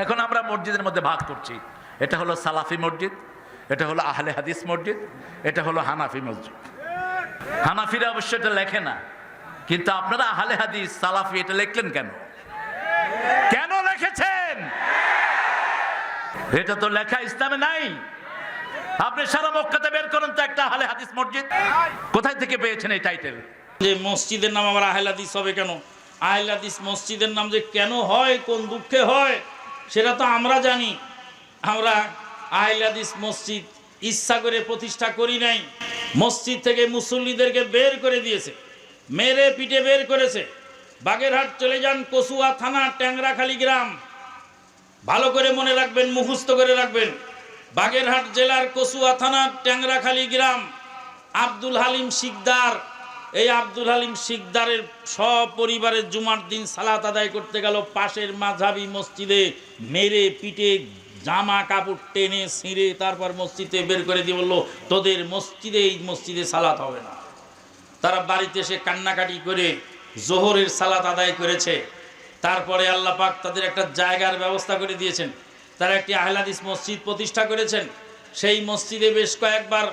এখন আমরা মসজিদের মধ্যে ভাগ করছি, এটা হলো সালাফি মসজিদ, এটা হলো আহলে হাদিস মসজিদ, এটা হলো হানাফি মসজিদ। হানাফিরা অবশ্য এটা লেখে না, কিন্তু আপনারা আহলে হাদিস সালাফি এটা লিখলেন কেন? কেন লিখেছেন? এটা তো লেখা ইসলামে নাই। আপনি সারা মক্কাতে বের করুন তো একটা আহলে হাদিস মসজিদ, কোথায় থেকে পেয়েছেন এই টাইটেল? যে মসজিদের নাম আবার আহলে হাদিস হবে কেন? আহলে হাদিস মসজিদের নাম যে কেন হয়, কোন দুঃখে হয়, সেটা তো আমরা জানি। আমরা আহলে হাদিস মসজিদ ইচ্ছা করে প্রতিষ্ঠা করি নাই। মসজিদ থেকে মুসল্লিদেরকে বের করে দিয়েছে, মেরে পিটে বের করেছে। বাগেরহাট চলে যান, কচুয়া থানা, ট্যাংরাখালী গ্রাম, ভালো করে মনে রাখবেন, মুখস্থ করে রাখবেন। বাগেরহাট জেলার কচুয়া থানার ট্যাংরাখালী গ্রাম, আব্দুল হালিম শিকদার। এই আব্দুল হালিম শিকদারের সপরিবারের জুমার দিন সালাত আদায় করতে গেল পাশের মাঝহাবি মসজিদে, মেরে পিটে জামা কাপড় টেনে ছিঁড়ে তারপর মসজিদে বের করে দিয়ে বললো, তোদের মসজিদে, এই মসজিদে সালাত হবে না। তারা বাড়িতে এসে কান্নাকাটি করে জোহরের সালাত আদায় করেছে। তারপরে আল্লাহ পাক তাদের একটা জায়গার ব্যবস্থা করে দিয়েছেন, তারা একটি আহলে হাদিস মসজিদ প্রতিষ্ঠা করেছেন। সেই মসজিদে বেশ কয়েকবার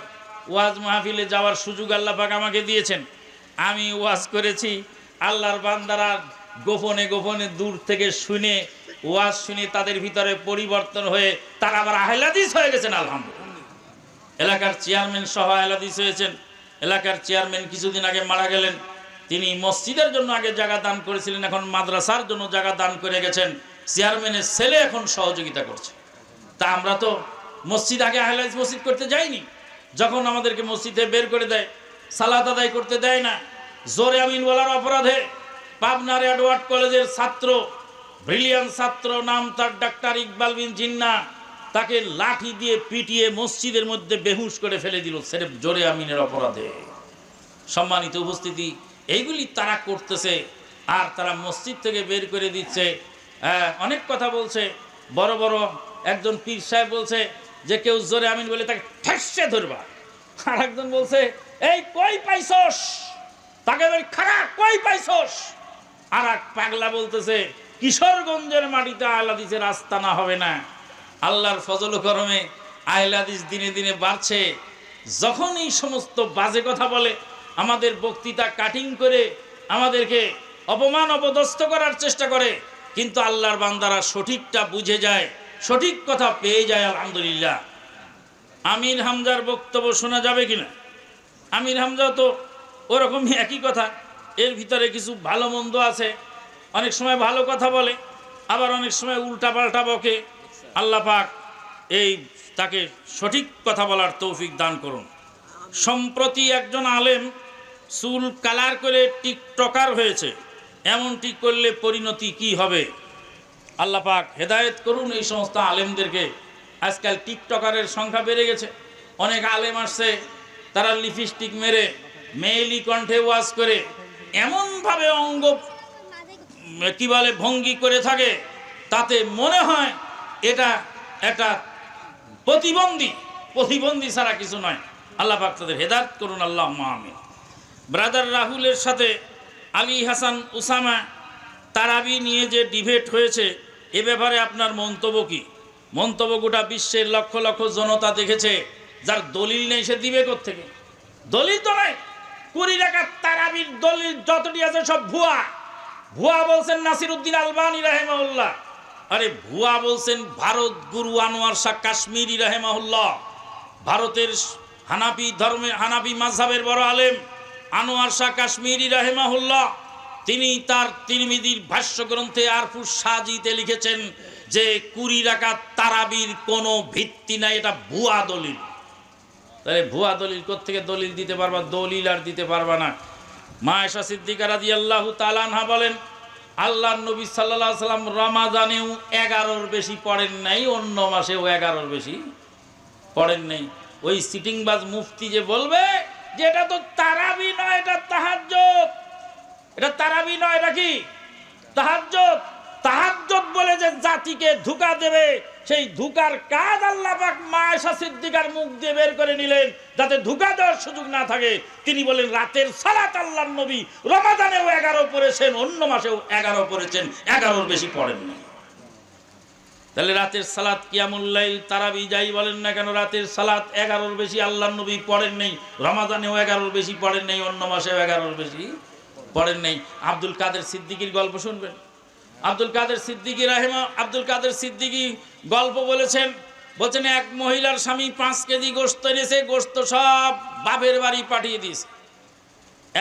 ওয়াজ মাহফিলে যাওয়ার সুযোগ আল্লাহ পাক আমাকে দিয়েছেন। আমি ওয়াজ করেছি, আল্লাহর বান্দারা গোপনে গোপনে দূর থেকে শুনে, ওয়াজ শুনে তাদের ভিতরে পরিবর্তন হয়ে তারা আবার আহলে হাদিস হয়ে গেছেন। আলহামদুলিল্লাহ। এলাকার চেয়ারম্যান সহ আহলে হাদিস হয়েছেন। এলাকার চেয়ারম্যান কিছুদিন আগে মারা গেলেন। তিনি মসজিদের জন্য আগে জায়গা দান করেছিলেন, এখন মাদ্রাসার জন্য জায়গা দান করে গেছেন। চেয়ারম্যানের ছেলে এখন সহযোগিতা করছে। তা আমরা তো মসজিদ আগে আহলে হাদিস মসজিদ করতে যাইনি। যখন আমাদেরকে মসজিদে বের করে দেয়, সালাত আদায় করতে দেয় না, জোরে আমিন বলার অপরাধে পাবনার এডওয়ার্ড কলেজের ছাত্র, ব্রিলিয়ান্ট ছাত্র, নাম তার ডাক্তার ইকবাল বিন জিন্না, তাকে লাঠি দিয়ে পিটিয়ে মসজিদের মধ্যে বেহুশ করে ফেলে দিল সেরে জোরে আমিনের অপরাধে। সম্মানিত উপস্থিতি, এইগুলি তারা করতেছে আর তারা মসজিদ থেকে বের করে দিচ্ছে। অনেক কথা বলছে। বড় বড় একজন পীর সাহেব বলছে যে কেউ জোরে আমিন বলে তাকে ঠেসে ধরবা। আর একজন বলছে, এই কই পাইছস, তাকে খারাপ কই পাইছস। আর এক পাগলা বলতেছে, কিশোরগঞ্জের মাটিতে আহলে হাদিসের আস্তানা হবে না। আল্লাহর ফজল ও করমে আহলে হাদিস দিনে দিনে বাড়ছে। যখন এই সমস্ত বাজে কথা বলে, আমাদের বক্তৃতা কাটিং করে আমাদেরকে অপমান অপদস্থ করার চেষ্টা করে, কিন্তু আল্লাহর বান্দারা সঠিকটা বুঝে যায়, সঠিক কথা পেয়ে যায়। আলহামদুলিল্লাহ। আমির হামজার বক্তব্য শোনা যাবে কিনা? আমির হামজা তো ওরকমই একই কথা, এর ভিতরে কিছু ভালো মন্দ আছে। অনেক সময় ভালো কথা বলে, আবার অনেক সময় উল্টা পাল্টা বকে। আল্লাহ পাক এই তাকে সঠিক কথা বলার তৌফিক দান করুন। সম্প্রতি একজন আলেম চুল কালার করে টিকটকার হয়েছে। এমনটি করলে পরিণতি কি হবে? আল্লাহ পাক হেদায়েত করুন এই সমস্ত আলেমদেরকে। আজকাল টিকটকারের সংখ্যা বেড়ে গেছে। অনেক আলেম আসছে, তারা লিপস্টিক মেরে মেয়েলি কণ্ঠে ওয়াজ করে এমনভাবে অঙ্গ কি বলে ভঙ্গি করে থাকে, তাতে মনে হয় এটা একটা প্রতিবন্ধী ছাড়া কিছু নয়। আল্লাহ পাক তাদের হেদায়েত করুন, আল্লাহুম্মা আমিন। ব্রাদার রাহুলের সাথে আলী হাসান উসামা তারাবি নিয়ে যে ডিবেট হয়েছে, এ ব্যাপারে আপনার মন্তব্য কি? মন্তব্য গোটা বিশ্বের লক্ষ লক্ষ জনতা দেখেছে। যার দলিল নেই সে দিবে কোত্থেকে? দলিল তো নাই। 20 রাকাত তারাবির দলিল যতটি আছে সব ভুয়া। ভুয়া বলছেন নাসিরউদ্দিন আলবানী রাহিমাহুল্লাহ। আরে ভুয়া বলছেন ভারত গুরু আনোয়ার শাহ কাশ্মীরি রাহিমাহুল্লাহ। ভারতের হানাফি মাযহাবের বড় আলেম আনোয়ার শাহ কাশ্মীরি রাহিমাহুল্লাহ, তিনি তার তিরমিজির ভাষ্য গ্রন্থে আরফুস সাজিতে লিখেছেন যে 20 রাকাত তারাবির কোনো ভিত্তি নাই, এটা ভুয়া দলিল। তাহলে ভুয়া দলিল কোত্থেকে দলিল দিতে পারবা? দলিল আর দিতে পারবা না। মা আয়েশা সিদ্দিকা রাদিয়াল্লাহু তাআলা আনহা বলেন, আল্লাহর নবী সাল্লাল্লাহু আলাইহি সাল্লাম রমাদানেও 11-র বেশি পড়েন নাই, অন্য মাসেও 11-র বেশি পড়েন নাই। ওই সিটিংবাজ মুফতি যে বলবে যে এটা তো তারাবি নয়, এটা তাহাজ্জুদ, এটা তারাবি নয়, এটা কি তাহাজ্জুদ। তাহাজ্জুদ বলে যে জাতিকে ধোঁকা দেবে, সেই ধোঁকার কাজ আল্লাহ পাক মা আয়েশা সিদ্দিকার মুখ দিয়ে বের করে নিলেন, যাতে ধোঁকা দেওয়ার সুযোগ না থাকে। তিনি বলেন রাতের সালাত আল্লাহর নবী রমাদানেও 11 পড়েছেন, অন্য মাসেও 11 পড়েছেন, 11-র বেশি পড়েন না। তাহলে রাতের সালাত কিয়ামুল লাইল তারাবি যাই বলেন না কেন, রাতের সালাত 11-র বেশি আল্লাহর নবী পড়েন নেই। রমাদানেও 11-র বেশি পড়েন নেই, অন্য মাসেও 11-র বেশি পড়েন নেই। আব্দুল কাদের সিদ্দিকীর গল্প শুনবেন। আব্দুল কাদের সিদ্দিকী গল্প বলছেন এক মহিলার স্বামী 5 কেজি গোশত এনেছে, গোশত সব বাপের বাড়ি পাঠিয়ে দিয়েছে।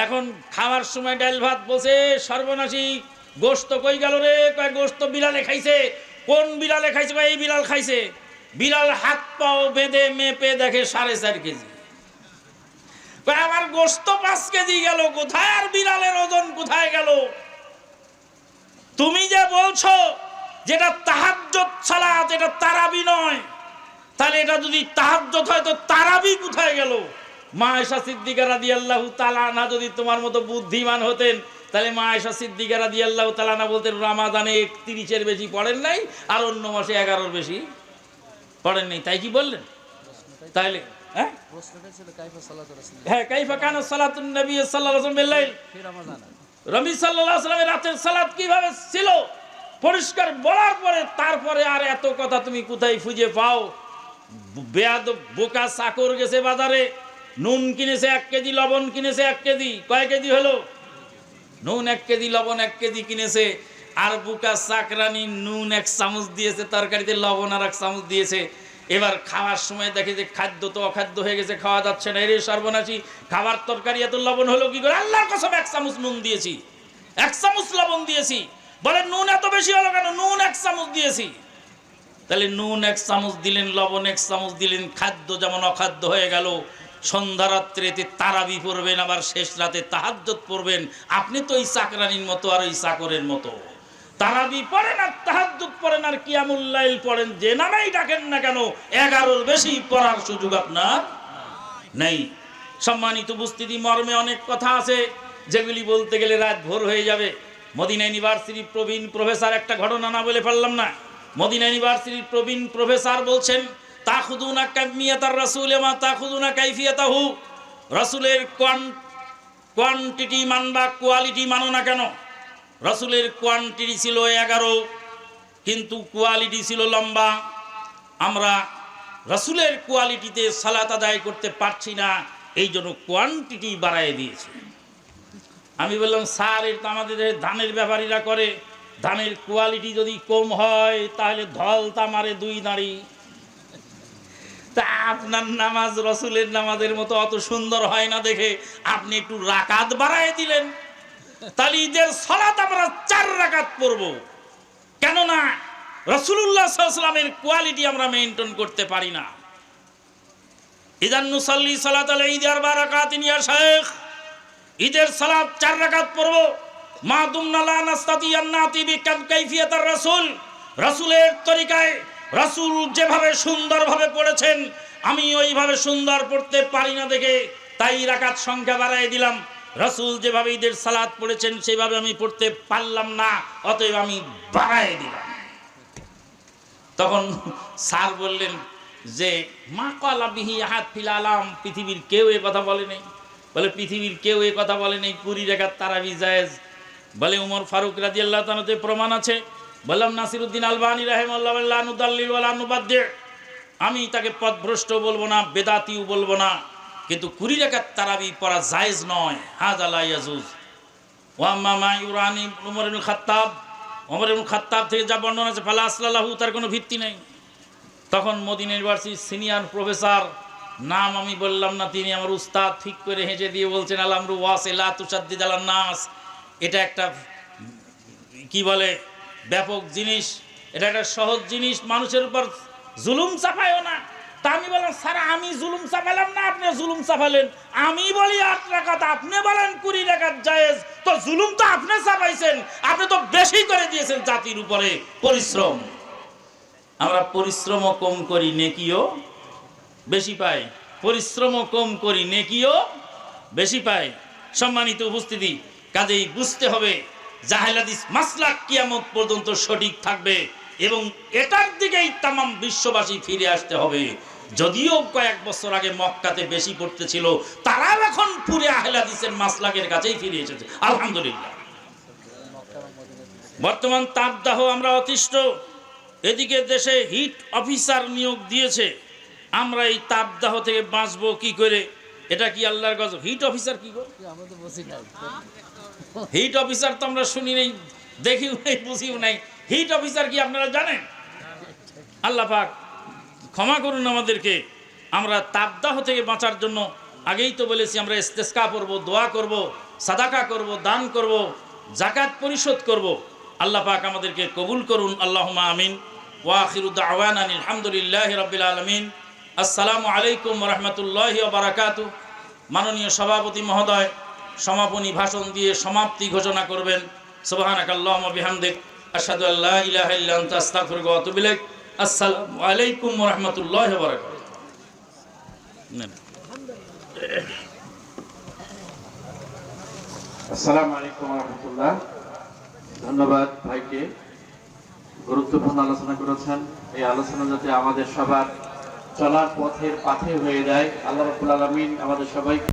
এখন খাওয়ার সময় ডাল ভাত বসে, সর্বনাশী গোশত কই গেল রে? কয় গোশত বিড়ালে খাইছে। কোন বিড়ালে খাইছে? এই বিড়াল খাইছে। বিড়াল হাত পাও বেঁধে মেপে দেখে 4.5 কেজি। আমার গোশত 5 কেজি গেল কোথায়, আর বিড়ালের ওজন কোথায় গেল? তুমি যে বলছো যেটা তাহাজ্জুদ সালাত, এটা তারাবি নয়, তাহলে এটা যদি তাহাজ্জুদ হয় তো তারাবি কোথায় গেল? মা আয়েশা সিদ্দিকা রাদিয়াল্লাহু তাআলা আনহা যদি তোমার মতো বুদ্ধিমান হতেন, তাহলে মা আয়েশা সিদ্দিকা রাদিয়াল্লাহু তাআলা আনহা বলতেন রমাদানে 31-এর বেশি পড়েন নাই, আর অন্য মাসে 11-র বেশি পড়েন নাই। তাই কি বললেন? তাইলে হ্যাঁ, কাইফা কানা সালাতুন নবী সাল্লাল্লাহু আলাইহি ওয়াসাল্লাম বিল লাইল, নবী সাল্লাল্লাহু আলাইহি ওয়াসাল্লামের রাতের সালাত কিভাবে ছিল পরিষ্কার বলার পরে তারপরে আর এত কথা তুমি কোথায় খুঁজে পাও? বেয়াদব বোকা চাকর গেছে বাজারে, নুন কিনেছে 1 কেজি, লবণ কিনেছে 1 কেজি। কয় কেজি হলো? নুন 1 কেজি, লবণ 1 কেজি কিনেছে। আর বোকা চাকরানি নুন 1 চামচ দিয়েছে তরকারিতে, লবণ আর 1 চামচ দিয়েছে। এবার খাওয়ার সময় দেখে যে খাদ্য তো অখাদ্য হয়ে গেছে, খাওয়া যাচ্ছে না। এর সর্বনাশী, খাবার তরকারি এত লবণ হলো কি করে? আল্লাহর কসম 1 চামচ নুন দিয়েছি, 1 চামচ লবণ দিয়েছি। বলে নুন এত বেশি হলো কেন? নুন 1 চামচ দিয়েছি। তাহলে নুন 1 চামচ দিলেন, লবণ 1 চামচ দিলেন, খাদ্য যেমন অখাদ্য হয়ে গেল। সন্ধ্যা রাত্রিতে তারাবি পড়বেন, আবার শেষ রাতে তাহাজ্জুদ পড়বেন। আপনি তো ওই চাকরানির মতো আর ওই চাকরের মতো। তারাবি পড়েন আর তাহাজ্জুদ পড়েন আর কিয়ামুল লাইল পড়েন, যে নামেই ডাকেন না কেন 11-র বেশি পড়ার সুযোগ আপনার নেই। সম্মানিত উপস্থিতি, মর্মে অনেক কথা আছে যেগুলি বলতে গেলে রাত ভোর হয়ে যাবে। মদিনা ইউনিভার্সিটির প্রবীণ প্রফেসর একটা ঘটনা না বলে পারলাম না। মদিনা ইউনিভার্সিটির প্রবীণ প্রফেসর বলছেন, তাখুদুনা কামিয়াতার রাসূল মা তাখুদুনা কাইফিয়াতাহু, রাসূলের কোয়ান্টিটি মানবা, কোয়ালিটি মানো না কেন? রাসূলের কোয়ান্টিটি ছিল 11, কিন্তু কোয়ালিটি ছিল লম্বা। আমরা রাসূলের কোয়ালিটিতে সালাত আদায় করতে পারছি না, এই জন্য কোয়ান্টিটি বাড়ায় দিয়েছি। আমি বললাম, স্যার এটা আমাদের ধানের ব্যাপারীরা করে, ধানের কোয়ালিটি যদি কম হয় তাহলে ধল তামারে 2 দাঁড়ি। তা আপনার নামাজ রাসূলের নামাজের মতো অত সুন্দর হয় না দেখে আপনি একটু রাকাত বাড়ায় দিলেন। তাহলে ঈদের সালাত আমরা 4 রাকাত পড়ব, কেননা রাসূলুল্লাহ সাল্লাল্লাহু আলাইহি ওয়াসাল্লামের কোয়ালিটি আমরা মেইনটেইন করতে পারি না। ইদান নুসাল্লি সালাতাল ঈদ 4 রাকাতিন ইয়া শাইখ, ঈদের সালাত 4 রাকাত পড়ব। মা দুমনা লা নাস্তাতিয়ান নাতি বিকাইফিয়াতার রাসূল, রাসূলের তরিকায় রাসূল যেভাবে সুন্দরভাবে পড়েছেন আমি ওইভাবে সুন্দর পড়তে পারি না দেখে তাই রাকাত সংখ্যা বাড়ায় দিলাম। রাসূল যেভাবে ঈদের সালাত পড়েছেন সেভাবে আমি পড়তে পারলাম না, অতএব আমি বাড়ায় দিলাম। তখন স্যার বললেন যে মা ক্বালা বিহি আহাদ ফিল আলাম, পৃথিবীর কেউ এই কথা বলে নাই। বলে পৃথিবীর কেউ এই কথা বলে নাই 20 রাকাত তারাবি জায়েজ। বলে উমর ফারুক রাদিয়াল্লাহু তাআলা তে প্রমাণ আছে। বললাম নাসিরউদ্দিন আলবানী রাহিমাহুল্লাহ লা নুদাল্লিল ওয়া লা নুবাদ্দি, আমি তাকে পথভ্রষ্ট বলবো না, বেদাতিও বলবো না, কিন্তু 20 রাকাত তারাবি পড়া জায়েজ নয়, হাযা লা ইয়াজুজ। ওয়া আম্মা মা ইউরানি উমর ইবনে খাত্তাব থেকে যা বর্ণনা আছে ফালা আসলাহু, তার কোনো ভিত্তি নেই। তখন মদিনা ইউনিভার্সিটির সিনিয়র প্রফেসর, নাম আমি বললাম না, তিনি আমার উস্তাদ, ঠিক করে হেসে দিয়ে বলছেন আল-আমরু ওয়াসিলা তুসাদ্দিদ আলান নাস, এটা একটা কি বলে ব্যাপক জিনিস, এটা একটা সহজ জিনিস, মানুষের উপর জুলুম চাপায়ও না। তা আমি বললাম স্যার আমি জুলুম চাপালাম না, আপনি জুলুম চাপালেন। আমি বলি 8 রাকাত, আপনি বলেন 20 রাকাত জায়েজ, তো জুলুম তো আপনি চাপাইছেন, আপনি তো বেশি করে দিয়েছেন জাতির উপরে পরিশ্রম। আমরা পরিশ্রমও কম করি, নেকিও বেশি পাই। পরিশ্রমও কম করি, নেকিও বেশি পাই। সম্মানিত উপস্থিতি, কাজেই বুঝতে হবে জাহেল হাদিস মাসলাক কিয়ামত পর্যন্ত সঠিক থাকবে এবং এটার দিকেই তামাম বিশ্ববাসী ফিরে আসতে হবে। যদিও কয়েক বছর আগে মক্কাতে বেশি পড়তেছিল, তারাও এখন পুরে আহলে হাদিসের মাসলাকের কাছেই ফিরে এসেছে আলহামদুলিল্লাহ। বর্তমান তাপদাহ আমরা অতিষ্ঠ, এদিকে দেশে হিট অফিসার নিয়োগ দিয়েছে, আমরা এই তাপদাহ থেকে বাঁচবো কি করে? এটা কি আল্লাহর গজব? হিট অফিসার কি গো? হিট অফিসার তো আমরা শুনি নাই, দেখিও নাই, বুঝিও নাই। হিট অফিসার কি আপনারা জানেন? আল্লাহ পাক ক্ষমা করুন আমাদেরকে। আমরা তাপদাহ থেকে বাঁচার জন্য আগেই তো বলেছি আমরা ইস্তেসকা করব, দোয়া করব, সাদাকা করব, দান করব, জাকাত পরিশোধ করব। আল্লাহ পাক আমাদেরকে কবুল করুন, আল্লাহুম্মা আমিন। ওয়া আখিরু দাওয়ানা আলহামদুলিল্লাহি রাব্বিল আলামিন। আসসালামু আলাইকুম ওয়া রাহমাতুল্লাহি ওয়া বারাকাতুহু। মাননীয় সভাপতি মহোদয় সমাপনী ভাষণ দিয়ে সমাপ্তি ঘোষণা করবেন। সুবহানাকাল্লাহুম্মা বিহামদিক আশহাদু আল্লা ইলাহা ইল্লা আনতা আস্তাগফিরুকা ওয়া আতুবু ইলাইক। আসসালামু আলাইকুম ওয়া রাহমাতুল্লাহি ওয়া বারাকাতুহু। আসসালামু আলাইকুম ওয়া রাহমাতুল্লাহ। ধন্যবাদ ভাইকে, গুরুত্বপূর্ণ আলোচনা করেছেন। এই আলোচনা যাতে আমাদের সবার চলার পথের পাথে হয়ে যায়, আল্লাহ রাব্বুল আলামিন আমাদের সবাইকে